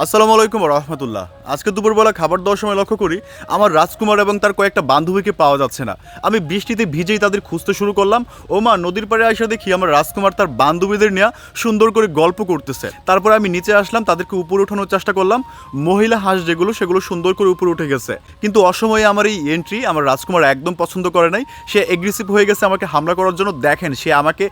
আসসালামু আলাইকুম রহমতুল্লাহ। আজকে দুপুরবেলা খাবার দেওয়ার সময় লক্ষ্য করি আমার রাজকুমার এবং তার কয়েকটা বান্ধবীকে পাওয়া যাচ্ছে না। আমি বৃষ্টিতে ভিজেই তাদের খুঁজতে শুরু করলাম। ও মা, নদীর পাড়ে এসে দেখি আমার রাজকুমার তার বান্ধবীদের নিয়ে সুন্দর করে গল্প করতেছে। তারপরে আমি নিচে আসলাম, তাদেরকে উপরে ওঠানোর চেষ্টা করলাম। মহিলা হাঁস যেগুলো সেগুলো সুন্দর করে উপরে উঠে গেছে, কিন্তু অসময়ে আমার এই এন্ট্রি আমার রাজকুমার একদম পছন্দ করে নাই। সে এগ্রেসিভ হয়ে গেছে আমাকে হামলা করার জন্য। দেখেন, সে আমাকে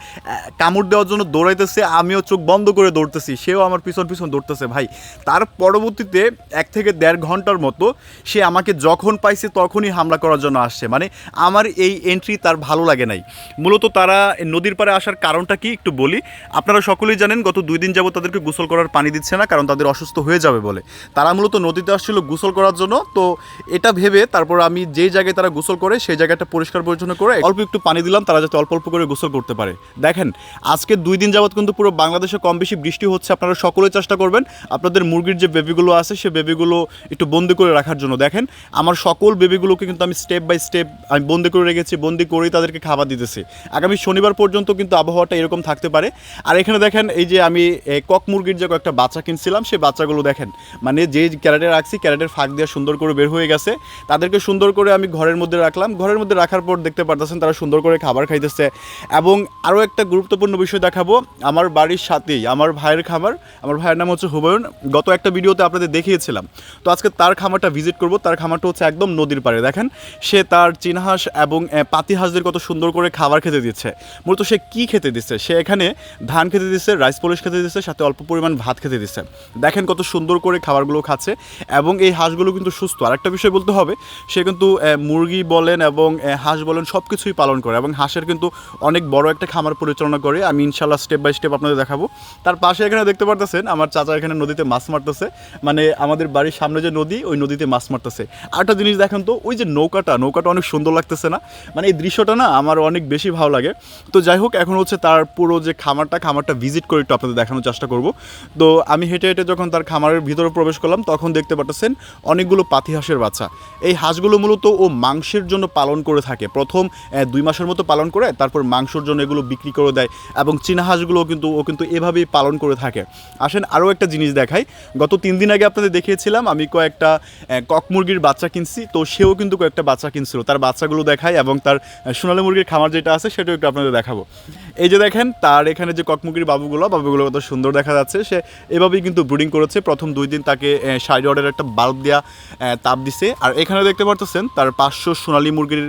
কামড় দেওয়ার জন্য দৌড়াইতেছে, আমিও চোখ বন্ধ করে দৌড়তেছি, সেও আমার পিছন পিছন দৌড়তেছে। ভাই, তার পরবর্তীতে 1 থেকে 1.5 ঘন্টার মতো সে আমাকে যখন পাইছে তখনই হামলা করার জন্য আসছে। মানে আমার এই এন্ট্রি তার ভালো লাগে নাই। মূলত তারা নদীর পাড়ে আসার কারণটা কি একটু বলি। আপনারা সকলেই জানেন গত 2 দিন যাবত তাদেরকে গোসল করার পানি দিচ্ছে না, কারণ তাদের অসুস্থ হয়ে যাবে বলে। তারা মূলত নদীতে আসছিল গোসল করার জন্য। তো এটা ভেবে তারপর আমি যেই জায়গায় তারা গোসল করে সেই জায়গাটা পরিষ্কার পরিচ্ছন্ন করে অল্প একটু পানি দিলাম, তারা যাতে অল্প অল্প করে গোসল করতে পারে। দেখেন, আজকে 2 দিন যাবত কিন্তু পুরো বাংলাদেশে কম বেশি বৃষ্টি হচ্ছে। আপনারা সকলে চেষ্টা করবেন আপনাদের মুরগির যে বেবিগুলো আছে সে বেবিগুলো একটু বন্দি করে রাখার জন্য। দেখেন, আমার সকল বেবিগুলোকে কিন্তু আমি স্টেপ বাই স্টেপ আমি বন্দি করে রেখেছি, বন্দি করেই তাদেরকে খাবার দিতেছি। আগামী শনিবার পর্যন্ত কিন্তু আবহাওয়াটা এরকম থাকতে পারে। আর এখানে দেখেন, এই যে আমি কক মুরগির যে কয়েকটা বাচ্চা কিনছিলাম সেই বাচ্চাগুলো দেখেন, মানে যে ক্যারেটে রাখছি ক্যারেটের ফাঁক দিয়ে সুন্দর করে বের হয়ে গেছে। তাদেরকে সুন্দর করে আমি ঘরের মধ্যে রাখলাম। ঘরের মধ্যে রাখার পর দেখতে পারতেছেন তারা সুন্দর করে খাবার খাইতেছে। এবং আরও একটা গুরুত্বপূর্ণ বিষয় দেখাবো, আমার বাড়ির সাথেই আমার ভাইয়ের খামার। আমার ভাইয়ের নাম হচ্ছে হুমায়ুন। গত একটা ভিডিওতে আপনাদের দেখিয়েছিলাম। তো আজকে তার খামারটা ভিজিট করব। তার খামারটা হচ্ছে একদম নদীর পাড়ে। দেখেন, সে তার চীনাহাঁস এবং পাতি হাঁসদের কত সুন্দর করে খাবার খেতে দিচ্ছে। মূলত সে কি খেতে দিচ্ছে, সে এখানে ধান খেতে দিচ্ছে, রাইস পলিশ খেতে দিচ্ছে, সাথে অল্প পরিমাণ ভাত খেতে দিচ্ছে। দেখেন কত সুন্দর করে খাবারগুলো খাচ্ছে। এবং এই হাঁসগুলো কিন্তু সুস্থ। আর একটা বিষয় বলতে হবে, সে কিন্তু মুরগি বলেন এবং হাঁস বলেন সব কিছুই পালন করে এবং হাঁসের কিন্তু অনেক বড় একটা খামার পরিচালনা করে। আমি ইনশাল্লাহ স্টেপ বাই স্টেপ আপনাদের দেখাবো। তার পাশে এখানে দেখতে পারতেছেন আমার চাচা এখানে নদীতে মাছ মারতেছে। মানে আমাদের বাড়ির সামনে যে নদী, ওই নদীতে মাছ মারতেছে। আরেকটা জিনিস দেখেন তো, ওই যে নৌকাটা অনেক সুন্দর লাগতেছে না? মানে এই দৃশ্যটা না আমার অনেক বেশি ভালো লাগে। তো যাই হোক, এখন হচ্ছে তার পুরো যে খামারটা ভিজিট করে একটু আপনাদের দেখানোর চেষ্টা করব। তো আমি হেঁটে হেঁটে যখন তার খামারের ভিতরে প্রবেশ করলাম তখন দেখতে পাচ্ছেন অনেকগুলো পাতি হাঁসের বাচ্চা। এই হাঁসগুলো মূলত ও মাংসের জন্য পালন করে থাকে। প্রথম 2 মাসের মতো পালন করে তারপর মাংসর জন্য এগুলো বিক্রি করে দেয়। এবং চীনা হাঁসগুলো কিন্তু এভাবেই পালন করে থাকে। আসেন আরও একটা জিনিস দেখাই। গত 3 দিন আগে আপনাদের দেখিয়েছিলাম আমি কয়েকটা কক মুরগির বাচ্চা কিনছি। তো সেও কিন্তু কয়েকটা বাচ্চা কিনছিল। তার বাচ্চাগুলো দেখাই এবং তার সোনালী মুরগির খামার যেটা আছে সেটাও একটু আপনাদের দেখাবো। এই যে দেখেন, তার এখানে যে কক মুরগির বাবুগুলো কত সুন্দর দেখা যাচ্ছে। সে এভাবেই কিন্তু ব্রিডিং করেছে। প্রথম 2 দিন তাকে সাইড অর্ডার একটা বাল্ব দেওয়া তাপ দিছে। আর এখানে দেখতে পারতেছেন তার 500 সোনালী মুরগির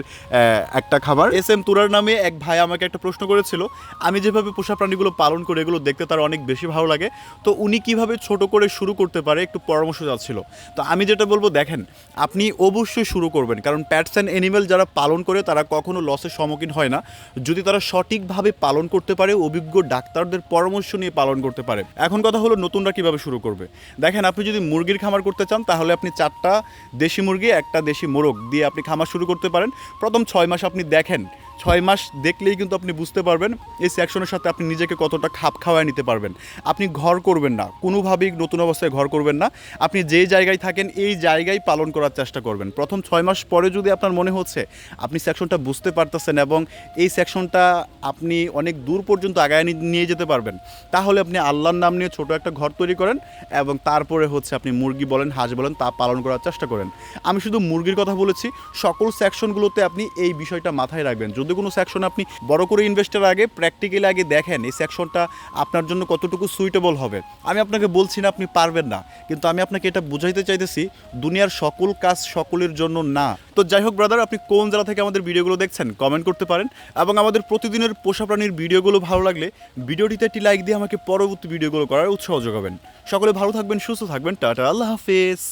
একটা খাবার। SM তুরার নামে এক ভাই আমাকে একটা প্রশ্ন করেছিল, আমি যেভাবে পোষা প্রাণীগুলো পালন করি এগুলো দেখতে তার অনেক বেশি ভালো লাগে। তো উনি কিভাবে ছোট করে শুরু করতে পারে একটু পরামর্শ চাচ্ছিল। তো আমি যেটা বলবো, দেখেন আপনি অবশ্যই শুরু করবেন, কারণ প্যাটস অ্যান্ড অ্যানিমেল যারা পালন করে তারা কখনো লসের সম্মুখীন হয় না যদি তারা সঠিকভাবে পালন করতে পারে, অভিজ্ঞ ডাক্তারদের পরামর্শ নিয়ে পালন করতে পারে। এখন কথা হলো নতুনরা কিভাবে শুরু করবে। দেখেন, আপনি যদি মুরগির খামার করতে চান তাহলে আপনি 4টা দেশি মুরগি, একটা দেশি মোরগ দিয়ে আপনি খামার শুরু করতে পারেন। প্রথম 6 মাস আপনি দেখেন, 6 মাস দেখলেই কিন্তু আপনি বুঝতে পারবেন এই সেকশনের সাথে আপনি নিজেকে কতটা খাপ খাওয়ায় নিতে পারবেন। আপনি ঘর করবেন না, কোনোভাবেই নতুন অবস্থায় ঘর করবেন না। আপনি যেই জায়গায় থাকেন এই জায়গায় পালন করার চেষ্টা করবেন। প্রথম 6 মাস পরে যদি আপনার মনে হচ্ছে আপনি সেকশনটা বুঝতে পারতেছেন এবং এই সেকশনটা আপনি অনেক দূর পর্যন্ত আগায় নিয়ে যেতে পারবেন, তাহলে আপনি আল্লাহর নাম নিয়ে ছোট একটা ঘর তৈরি করেন এবং তারপরে হচ্ছে আপনি মুরগি বলেন হাঁস বলেন তা পালন করার চেষ্টা করেন। আমি শুধু মুরগির কথা বলেছি, সকল সেকশনগুলোতে আপনি এই বিষয়টা মাথায় রাখবেন। যদি কোনো সেকশন আপনি বড় করে ইনভেস্টের আগে প্র্যাকটিক্যালি আগে দেখেন এই সেকশনটা আপনার জন্য কতটুকু সুইটেবল হবে। আমি আপনাকে বলছি না আপনি পারবেন না, কিন্তু আমি আপনাকে এটা বুঝাইতে চাইতেছি দুনিয়ার সকল কাজ সকলের জন্য না। তো যাই হোক ব্রাদার, আপনি কোন জেলা থেকে আমাদের ভিডিওগুলো দেখছেন কমেন্ট করতে পারেন এবং আমাদের প্রতিদিনের পোষা প্রাণীর ভিডিওগুলো ভালো লাগলে ভিডিওটিতে একটি লাইক দিয়ে আমাকে পরবর্তী ভিডিওগুলো করার উৎসাহ যোগাবেন। সকলে ভালো থাকবেন, সুস্থ থাকবেন। টাটা, আল্লাহ হাফেজ।